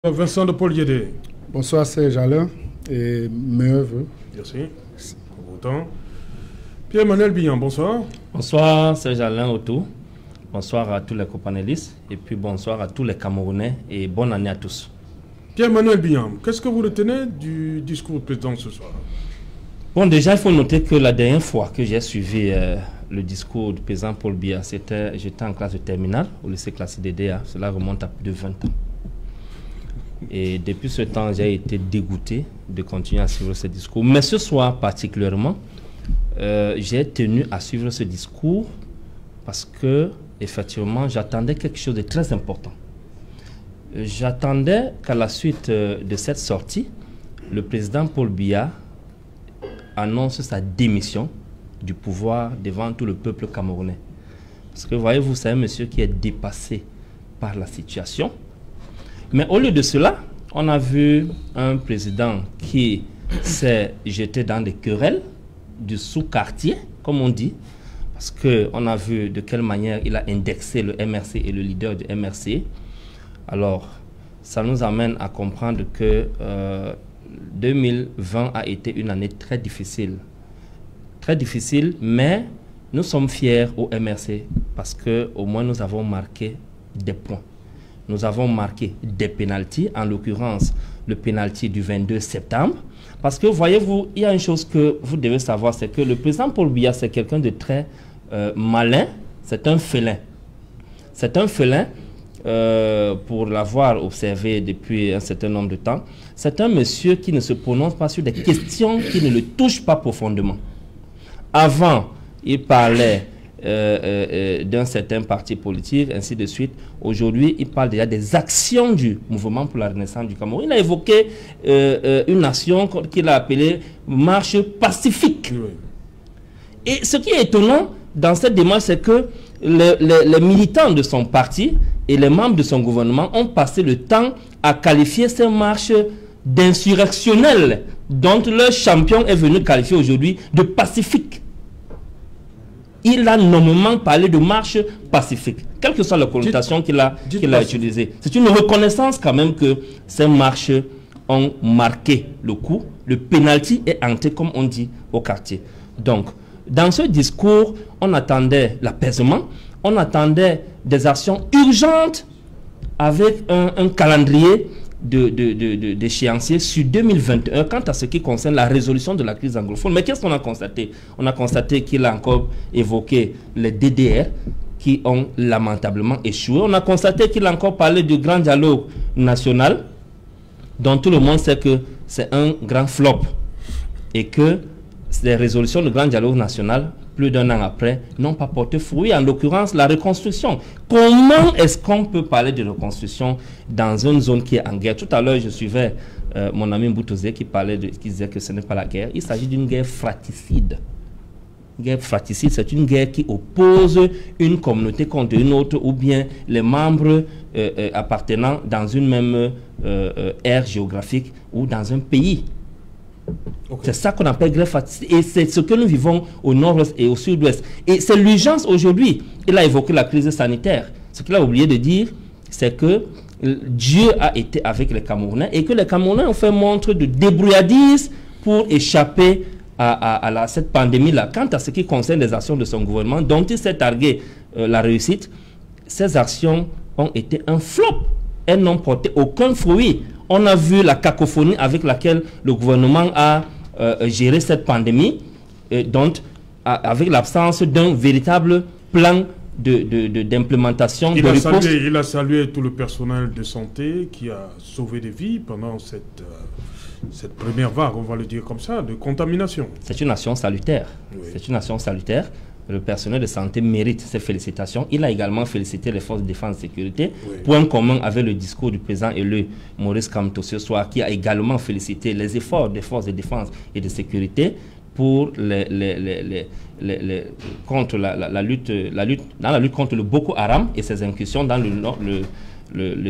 Vincent de Paul Yédé. Bonsoir Serge Alain et meilleurs vœux. Merci. Pour autant. Pierre-Emmanuel Bihan, bonsoir. Bonsoir Serge Alain Autou. Bonsoir à tous les copanélistes et puis bonsoir à tous les Camerounais et bonne année à tous. Pierre-Emmanuel Bihan, qu'est-ce que vous retenez du discours du président ce soir? Bon, déjà, il faut noter que la dernière fois que j'ai suivi le discours du président Paul Biya, j'étais en classe de terminale au lycée classique DDA. Cela remonte à plus de 20 ans. Et depuis ce temps, j'ai été dégoûté de continuer à suivre ce discours. Mais ce soir particulièrement, j'ai tenu à suivre ce discours parce que, effectivement, j'attendais quelque chose de très important. J'attendais qu'à la suite de cette sortie, le président Paul Biya annonce sa démission du pouvoir devant tout le peuple camerounais. Parce que, voyez-vous, c'est un monsieur qui est dépassé par la situation. Mais au lieu de cela, on a vu un président qui s'est jeté dans des querelles du sous-quartier, comme on dit, parce qu'on a vu de quelle manière il a indexé le MRC et le leader du MRC. Alors, ça nous amène à comprendre que 2020 a été une année très difficile. Très difficile, mais nous sommes fiers au MRC parce qu'au moins nous avons marqué des points. Nous avons marqué des pénaltys, en l'occurrence le pénalty du 22 septembre. Parce que, voyez-vous, il y a une chose que vous devez savoir, c'est que le président Paul Biya, c'est quelqu'un de très malin, c'est un félin. C'est un félin, pour l'avoir observé depuis un certain nombre de temps, c'est un monsieur qui ne se prononce pas sur des questions qui ne le touchent pas profondément. Avant, il parlait d'un certain parti politique, ainsi de suite. Aujourd'hui, il parle déjà des actions du mouvement pour la renaissance du Cameroun. Il a évoqué une nation qu'il a appelée marche pacifique. Oui. Et ce qui est étonnant dans cette démarche, c'est que les militants de son parti et les membres de son gouvernement ont passé le temps à qualifier ces marches d'insurrectionnelles, dont leur champion est venu qualifier aujourd'hui de pacifique. Il a nommément parlé de marche pacifique, quelle que soit la connotation qu'il a utilisée. C'est une reconnaissance quand même que ces marches ont marqué le coup. Le pénalty est entré, comme on dit, au quartier. Donc, dans ce discours, on attendait l'apaisement, on attendait des actions urgentes avec un calendrier d'échéancier sur 2021 quant à ce qui concerne la résolution de la crise anglophone. Mais qu'est-ce qu'on a constaté? On a constaté qu'il a encore évoqué les DDR qui ont lamentablement échoué. On a constaté qu'il a encore parlé du grand dialogue national dont tout le monde sait que c'est un grand flop et que les résolutions du grand dialogue national, plus d'un an après, n'ont pas porté fruit, en l'occurrence la reconstruction. Comment est-ce qu'on peut parler de reconstruction dans une zone qui est en guerre? Tout à l'heure, je suivais mon ami Mboutozé qui disait que ce n'est pas la guerre. Il s'agit d'une guerre fratricide. Guerre fratricide, c'est une guerre qui oppose une communauté contre une autre, ou bien les membres appartenant dans une même aire géographique ou dans un pays. Okay. C'est ça qu'on appelle grève fratricide. Et c'est ce que nous vivons au nord-ouest et au sud-ouest. Et c'est l'urgence aujourd'hui. Il a évoqué la crise sanitaire. Ce qu'il a oublié de dire, c'est que Dieu a été avec les Camerounais et que les Camerounais ont fait montre de débrouillardise pour échapper à cette pandémie-là. Quant à ce qui concerne les actions de son gouvernement, dont il s'est targué la réussite, ces actions ont été un flop. Elles n'ont porté aucun fruit. On a vu la cacophonie avec laquelle le gouvernement a géré cette pandémie, donc avec l'absence d'un véritable plan d'implémentation. Il a salué tout le personnel de santé qui a sauvé des vies pendant cette première vague, on va le dire comme ça, de contamination. C'est une action salutaire. Oui. C'est une action salutaire. Le personnel de santé mérite ces félicitations. Il a également félicité les forces de défense et de sécurité. Oui. Point commun avec le discours du président élu Maurice Kamto ce soir, qui a également félicité les efforts des forces de défense et de sécurité pour contre la lutte contre le Boko Haram et ses incursions dans le